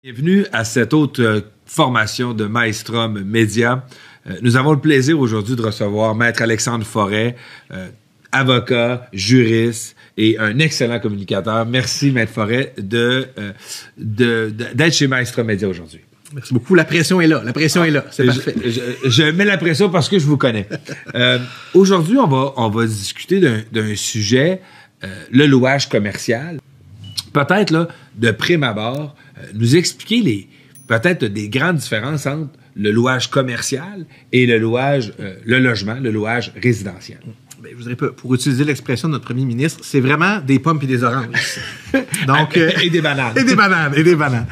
Bienvenue à cette autre formation de Maelstrom Média. Nous avons le plaisir aujourd'hui de recevoir Maître Alexandre Forêt, avocat, juriste et un excellent communicateur. Merci, Maître Forêt, d'être chez Maelstrom Média aujourd'hui. Merci beaucoup. La pression est là. C'est parfait. Je mets la pression parce que je vous connais. Aujourd'hui, on va discuter d'un sujet, le louage commercial. Peut-être, là, de prime abord, nous expliquer peut-être des grandes différences entre le louage commercial et le louage, le logement, le louage résidentiel. Bien, je voudrais pas, pour utiliser l'expression de notre premier ministre, c'est vraiment des pommes et des oranges. Donc, et des bananes. Et des bananes.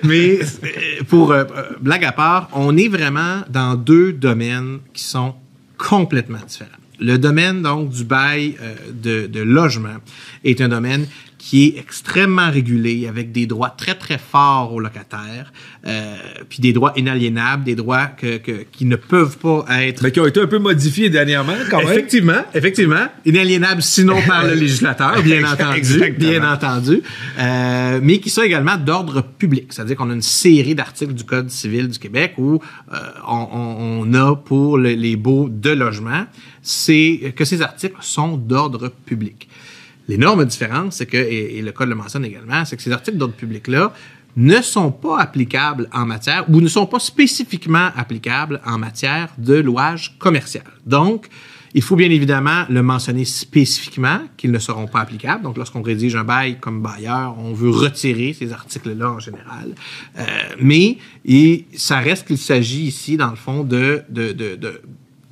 Mais pour blague à part, on est vraiment dans deux domaines qui sont complètement différents. Le domaine, donc, du bail de logement est un domaine qui est extrêmement régulé, avec des droits très, très forts aux locataires, puis des droits inaliénables, des droits qui ne peuvent pas être... Mais qui ont été un peu modifiés dernièrement, quand même. Effectivement. Inaliénables, sinon par le législateur, bien entendu. Mais qui sont également d'ordre public. C'est-à-dire qu'on a une série d'articles du Code civil du Québec où on a pour les baux de logement, c'est que ces articles sont d'ordre public. L'énorme différence, c'est que, et le Code le mentionne également, c'est que ces articles d'ordre public-là ne sont pas applicables en matière, ou ne sont pas spécifiquement applicables en matière de louage commercial. Donc, il faut bien évidemment le mentionner spécifiquement qu'ils ne seront pas applicables. Donc, lorsqu'on rédige un bail comme bailleur, on veut retirer ces articles-là en général. Mais ça reste qu'il s'agit ici, dans le fond, je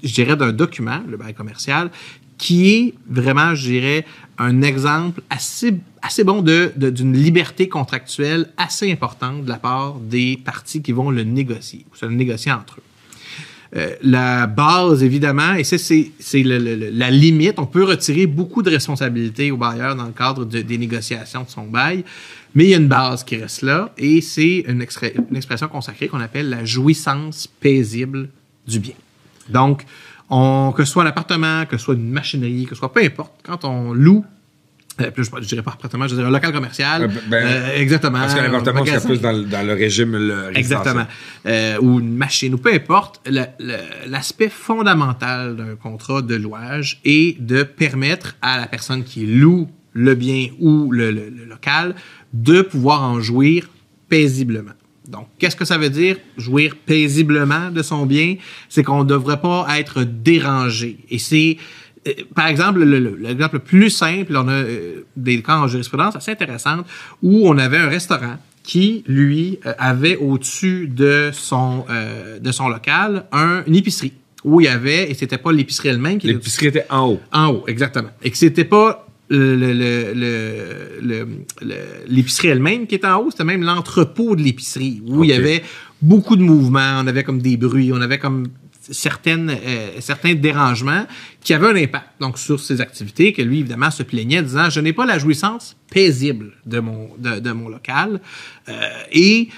dirais, d'un document, le bail commercial, qui est vraiment, je dirais, un exemple assez bon d'une liberté contractuelle assez importante de la part des parties qui vont le négocier, ou se le négocier entre eux. La base, évidemment, et c'est la limite, on peut retirer beaucoup de responsabilités au bailleur dans le cadre des négociations de son bail, mais il y a une base qui reste là, et c'est une expression consacrée qu'on appelle la jouissance paisible du bien. Donc, que ce soit un appartement, que ce soit une machinerie, que ce soit peu importe, quand on loue, je dirais pas appartement, je dirais un local commercial, exactement. Parce qu'un appartement, c'est plus dans le régime résidentiel. Exactement. Ou une machine, ou peu importe, l'aspect fondamental d'un contrat de louage est de permettre à la personne qui loue le bien ou le local de pouvoir en jouir paisiblement. Donc, qu'est-ce que ça veut dire, jouir paisiblement de son bien? C'est qu'on ne devrait pas être dérangé. Et c'est, par exemple, l'exemple le plus simple, on a des cas en jurisprudence assez intéressantes où on avait un restaurant qui, lui, avait au-dessus de son local une épicerie où il y avait, et c'était pas l'épicerie elle-même. L'épicerie était en haut. En haut, exactement. Et que c'était pas l'épicerie elle-même qui était en haut, c'était même l'entrepôt de l'épicerie où il y avait beaucoup de mouvements, on avait comme des bruits, on avait comme certains dérangements qui avaient un impact donc sur ses activités, que lui évidemment se plaignait disant je n'ai pas la jouissance paisible de mon local et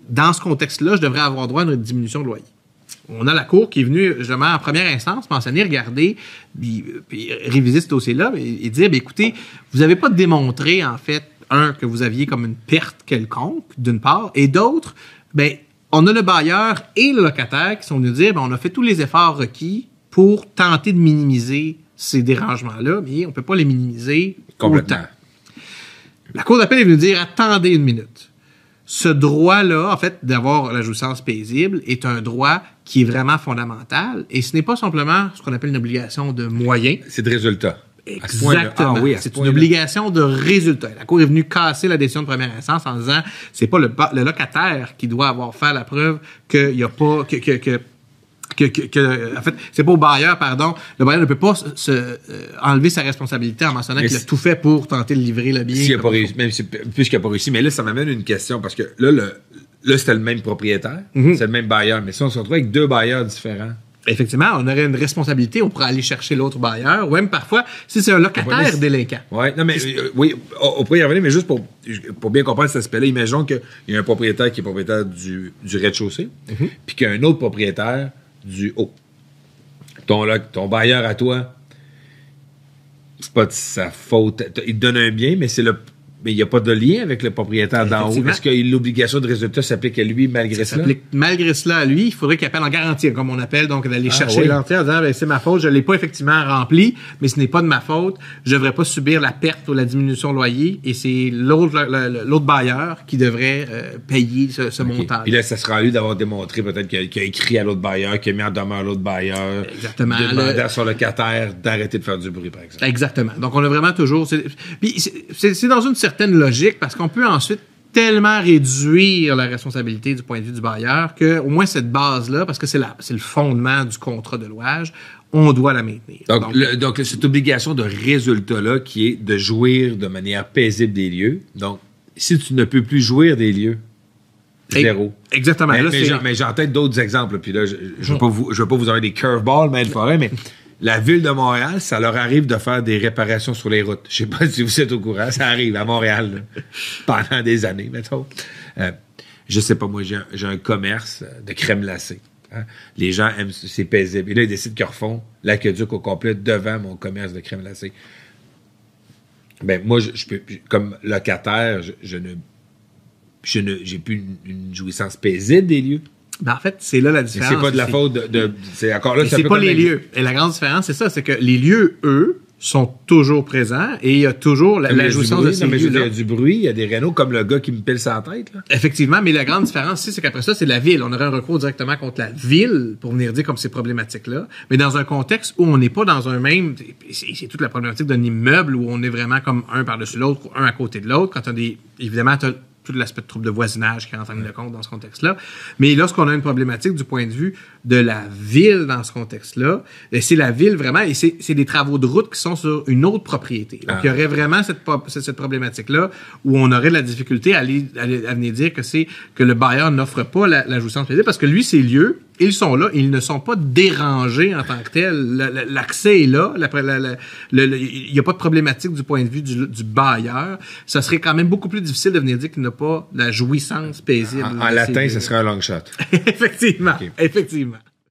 dans ce contexte-là, je devrais avoir droit à une diminution de loyer. On a la Cour qui est venue, justement, en première instance, mentionner, regarder, puis réviser ce dossier-là et dire, écoutez, vous n'avez pas démontré, en fait, que vous aviez comme une perte quelconque, d'une part, et d'autre, on a le bailleur et le locataire qui sont venus dire, on a fait tous les efforts requis pour tenter de minimiser ces dérangements-là, mais on ne peut pas les minimiser complètement. Autant. La Cour d'appel est venue dire, attendez une minute. Ce droit-là, en fait, d'avoir la jouissance paisible est un droit qui est vraiment fondamental et ce n'est pas simplement ce qu'on appelle une obligation de moyens. C'est de résultat. Exactement. C'est une obligation de résultat. La Cour est venue casser la décision de première instance en disant c'est pas le locataire qui doit avoir fait la preuve qu'il n'y a pas... en fait, c'est pas au bailleur, pardon. Le bailleur ne peut pas enlever sa responsabilité en mentionnant qu'il a tout fait pour tenter de livrer le bien. S'il n'a pas réussi, même puisqu'il n'a pas réussi. Mais là, ça m'amène une question parce que là c'était le même propriétaire, c'est le même bailleur. Mais si on se retrouve avec deux bailleurs différents. Effectivement, on aurait une responsabilité, on pourrait aller chercher l'autre bailleur, ou même parfois, si c'est un locataire délinquant. Oui, non, mais oui, on pourrait y revenir, mais juste pour bien comprendre cet aspect-là, imaginons qu'il y a un propriétaire qui est propriétaire du rez-de-chaussée, puis qu'il y a un autre propriétaire du haut. Ton bailleur à toi, c'est pas de sa faute. Il te donne un bien, mais c'est le Mais il n'y a pas de lien avec le propriétaire d'en haut. Est-ce que l'obligation de résultat s'applique à lui malgré cela? Ça s'applique malgré cela à lui. Il faudrait qu'il appelle en garantie, comme on appelle, donc d'aller chercher l'entier en disant ben, c'est ma faute, je ne l'ai pas effectivement rempli, mais ce n'est pas de ma faute. Je ne devrais pas subir la perte ou la diminution de loyer et c'est l'autre bailleur qui devrait payer ce montant. Puis là, ça sera à lui d'avoir démontré peut-être qu'il a écrit à l'autre bailleur, qu'il a mis en demeure l'autre bailleur. Exactement. Demandant à son locataire d'arrêter de faire du bruit, par exemple. Exactement. Donc, on a vraiment toujours... Puis c'est dans une certaine logique parce qu'on peut ensuite tellement réduire la responsabilité du point de vue du bailleur qu'au moins cette base-là, parce que c'est le fondement du contrat de louage, on doit la maintenir. Donc cette obligation de résultat-là qui est de jouir de manière paisible des lieux. Donc, si tu ne peux plus jouir des lieux, zéro. Exactement. Mais j'ai en tête d'autres exemples. Puis là, je ne veux pas vous avoir des curveballs, mais la Ville de Montréal, ça leur arrive de faire des réparations sur les routes. Je sais pas si vous êtes au courant, ça arrive à Montréal là, pendant des années, mettons. Je sais pas, moi, j'ai un commerce de crème glacée. Hein? Les gens aiment, c'est paisible. Et là, ils décident qu'ils refont l'aqueduc au complet devant mon commerce de crème glacée. Ben, moi, je peux, comme locataire, j'ai plus une jouissance paisible des lieux. Ben en fait, c'est là la différence. C'est pas de la faute de c'est encore là. C'est pas les lieux. Et la grande différence, c'est ça, c'est que les lieux, eux, sont toujours présents et il y a toujours la jouissance de ces lieux-là. Il y a du bruit, il y a des rénaux comme le gars qui me pile sa tête. Là. Effectivement, mais la grande différence ici, c'est qu'après ça, c'est la ville. On aurait un recours directement contre la ville pour venir dire comme ces problématiques-là. Mais dans un contexte où on n'est pas dans un même... C'est toute la problématique d'un immeuble où on est vraiment comme un par-dessus l'autre ou un à côté de l'autre. Quand tu as des... Évidemment, tu as tout l'aspect de trouble de voisinage qui rentre en ligne de compte dans ce contexte-là. Mais lorsqu'on a une problématique du point de vue de la ville dans ce contexte-là, c'est la ville vraiment, et c'est des travaux de route qui sont sur une autre propriété. Donc, il y aurait vraiment cette problématique-là où on aurait de la difficulté à venir dire que le bailleur n'offre pas la jouissance paisible parce que lui, ces lieux, ils sont là, ils ne sont pas dérangés en tant que tel. L'accès est là. Il n'y a pas de problématique du point de vue du bailleur. Ça serait quand même beaucoup plus difficile de venir dire qu'il n'a pas la jouissance paisible. En latin, ce serait un long shot. Effectivement. Okay. Effectivement.